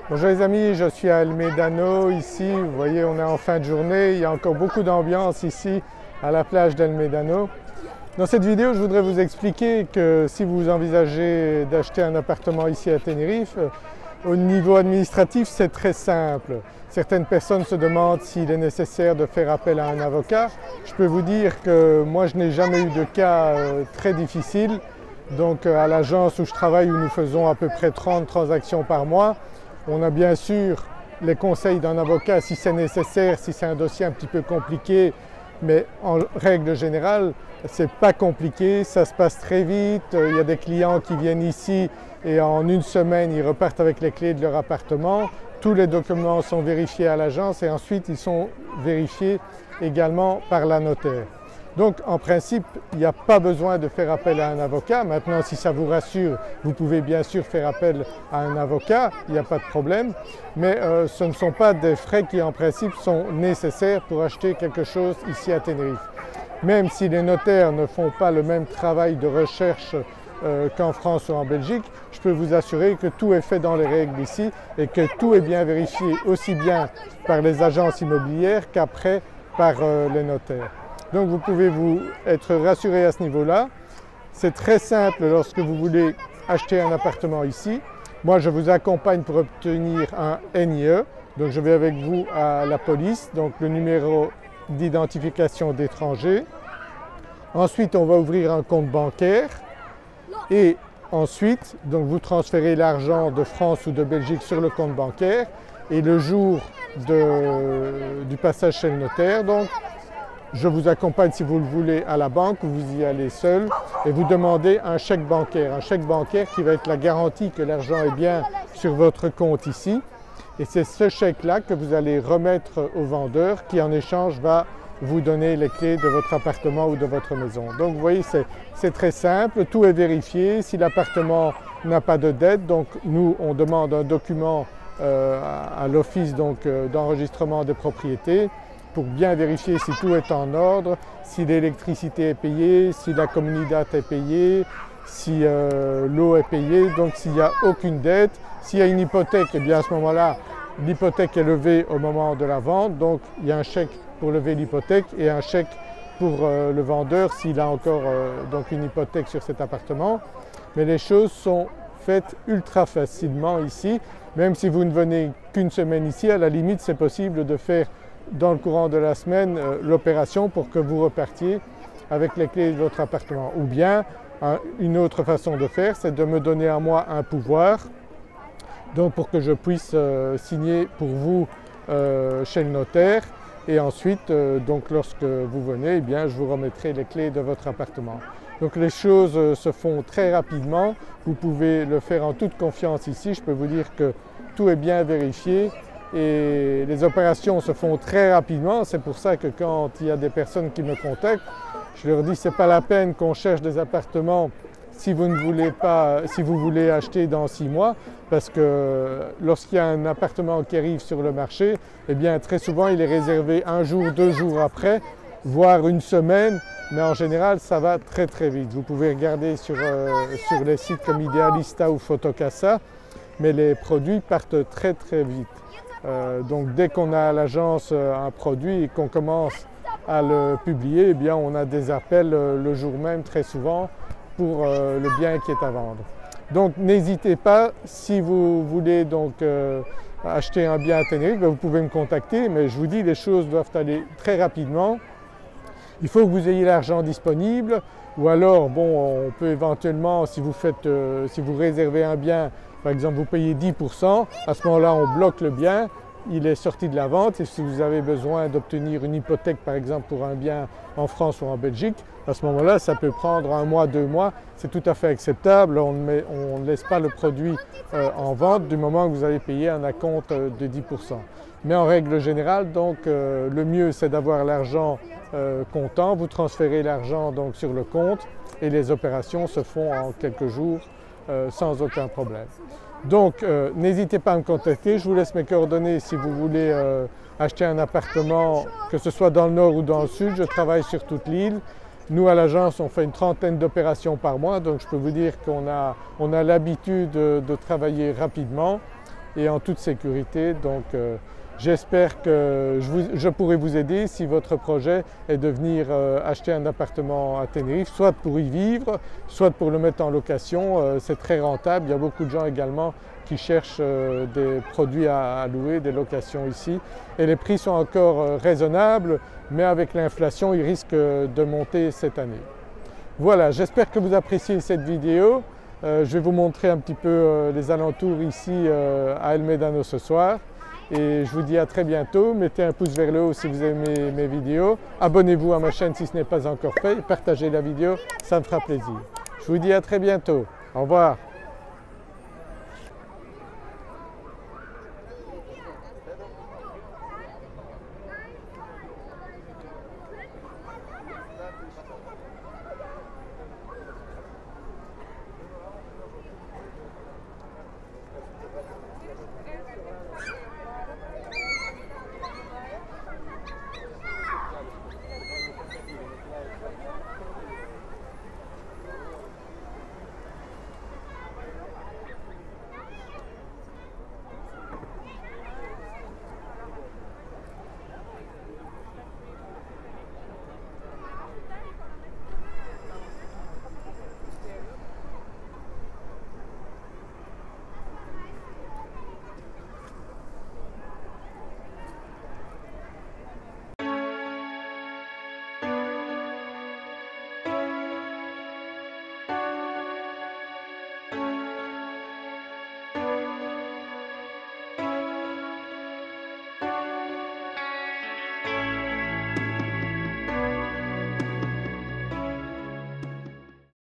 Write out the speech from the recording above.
Bonjour les amis, je suis à El Médano ici, vous voyez on est en fin de journée, il y a encore beaucoup d'ambiance ici à la plage d'El Médano. Dans cette vidéo je voudrais vous expliquer que si vous envisagez d'acheter un appartement ici à Tenerife, au niveau administratif c'est très simple. Certaines personnes se demandent s'il est nécessaire de faire appel à un avocat. Je peux vous dire que moi je n'ai jamais eu de cas très difficile. Donc à l'agence où je travaille, où nous faisons à peu près 30 transactions par mois, on a bien sûr les conseils d'un avocat si c'est nécessaire, si c'est un dossier un petit peu compliqué, mais en règle générale, c'est pas compliqué, ça se passe très vite. Il y a des clients qui viennent ici et en une semaine, ils repartent avec les clés de leur appartement. Tous les documents sont vérifiés à l'agence et ensuite ils sont vérifiés également par la notaire. Donc en principe, il n'y a pas besoin de faire appel à un avocat. Maintenant, si ça vous rassure, vous pouvez bien sûr faire appel à un avocat, il n'y a pas de problème. Mais ce ne sont pas des frais qui en principe sont nécessaires pour acheter quelque chose ici à Tenerife. Même si les notaires ne font pas le même travail de recherche qu'en France ou en Belgique, je peux vous assurer que tout est fait dans les règles ici et que tout est bien vérifié aussi bien par les agences immobilières qu'après par les notaires. Donc vous pouvez vous être rassuré à ce niveau-là. C'est très simple lorsque vous voulez acheter un appartement ici. Moi je vous accompagne pour obtenir un NIE. Donc je vais avec vous à la police, donc le numéro d'identification d'étranger. Ensuite on va ouvrir un compte bancaire et ensuite donc vous transférez l'argent de France ou de Belgique sur le compte bancaire et le jour du passage chez le notaire, donc je vous accompagne si vous le voulez à la banque ou vous y allez seul et vous demandez un chèque bancaire qui va être la garantie que l'argent est bien sur votre compte ici. Et c'est ce chèque-là que vous allez remettre au vendeur qui en échange va vous donner les clés de votre appartement ou de votre maison. Donc vous voyez c'est très simple, tout est vérifié. Si l'appartement n'a pas de dette, donc nous on demande un document à l'office d'enregistrement des propriétés pour bien vérifier si tout est en ordre, si l'électricité est payée, si la comunidad est payée, si l'eau est payée, donc s'il n'y a aucune dette. S'il y a une hypothèque, et bien à ce moment-là, l'hypothèque est levée au moment de la vente, donc il y a un chèque pour lever l'hypothèque et un chèque pour le vendeur s'il a encore donc une hypothèque sur cet appartement. Mais les choses sont faites ultra facilement ici, même si vous ne venez qu'une semaine ici, à la limite c'est possible de faire dans le courant de la semaine l'opération pour que vous repartiez avec les clés de votre appartement. Ou bien une autre façon de faire, c'est de me donner à moi un pouvoir donc pour que je puisse signer pour vous chez le notaire et ensuite donc lorsque vous venez, eh bien, je vous remettrai les clés de votre appartement. Donc les choses se font très rapidement, vous pouvez le faire en toute confiance ici, je peux vous dire que tout est bien vérifié et les opérations se font très rapidement. C'est pour ça que quand il y a des personnes qui me contactent, je leur dis c'est pas la peine qu'on cherche des appartements si vous ne voulez pas, si vous voulez acheter dans 6 mois, parce que lorsqu'il y a un appartement qui arrive sur le marché, eh bien très souvent il est réservé un jour, 2 jours après, voire une semaine, mais en général ça va très très vite. Vous pouvez regarder sur les sites comme Idealista ou Fotocasa, mais les produits partent très très vite. Donc dès qu'on a à l'agence un produit et qu'on commence à le publier, eh bien on a des appels le jour même très souvent pour le bien qui est à vendre. Donc n'hésitez pas, si vous voulez donc acheter un bien à Tenerife, vous pouvez me contacter, mais je vous dis les choses doivent aller très rapidement. Il faut que vous ayez l'argent disponible ou alors bon on peut éventuellement si vous réservez un bien, par exemple vous payez 10%, à ce moment-là on bloque le bien, il est sorti de la vente et si vous avez besoin d'obtenir une hypothèque par exemple pour un bien en France ou en Belgique, à ce moment-là ça peut prendre 1 mois, 2 mois, c'est tout à fait acceptable, on ne laisse pas le produit en vente du moment que vous avez payé un acompte de 10%. Mais en règle générale donc le mieux c'est d'avoir l'argent comptant, vous transférez l'argent donc sur le compte et les opérations se font en quelques jours sans aucun problème. Donc n'hésitez pas à me contacter, je vous laisse mes coordonnées si vous voulez acheter un appartement, que ce soit dans le nord ou dans le sud, je travaille sur toute l'île. Nous à l'agence on fait une trentaine d'opérations par mois, donc je peux vous dire qu'on a l'habitude de travailler rapidement. et en toute sécurité. Donc j'espère que je pourrai vous aider si votre projet est de venir acheter un appartement à Tenerife, soit pour y vivre, soit pour le mettre en location. C'est très rentable. Il y a beaucoup de gens également qui cherchent des produits à louer, des locations ici. Et les prix sont encore raisonnables, mais avec l'inflation, ils risquent de monter cette année. Voilà, j'espère que vous appréciez cette vidéo. Je vais vous montrer un petit peu les alentours ici à El Médano ce soir. Et je vous dis à très bientôt. Mettez un pouce vers le haut si vous aimez mes vidéos. Abonnez-vous à ma chaîne si ce n'est pas encore fait. Partagez la vidéo, ça me fera plaisir. Je vous dis à très bientôt. Au revoir.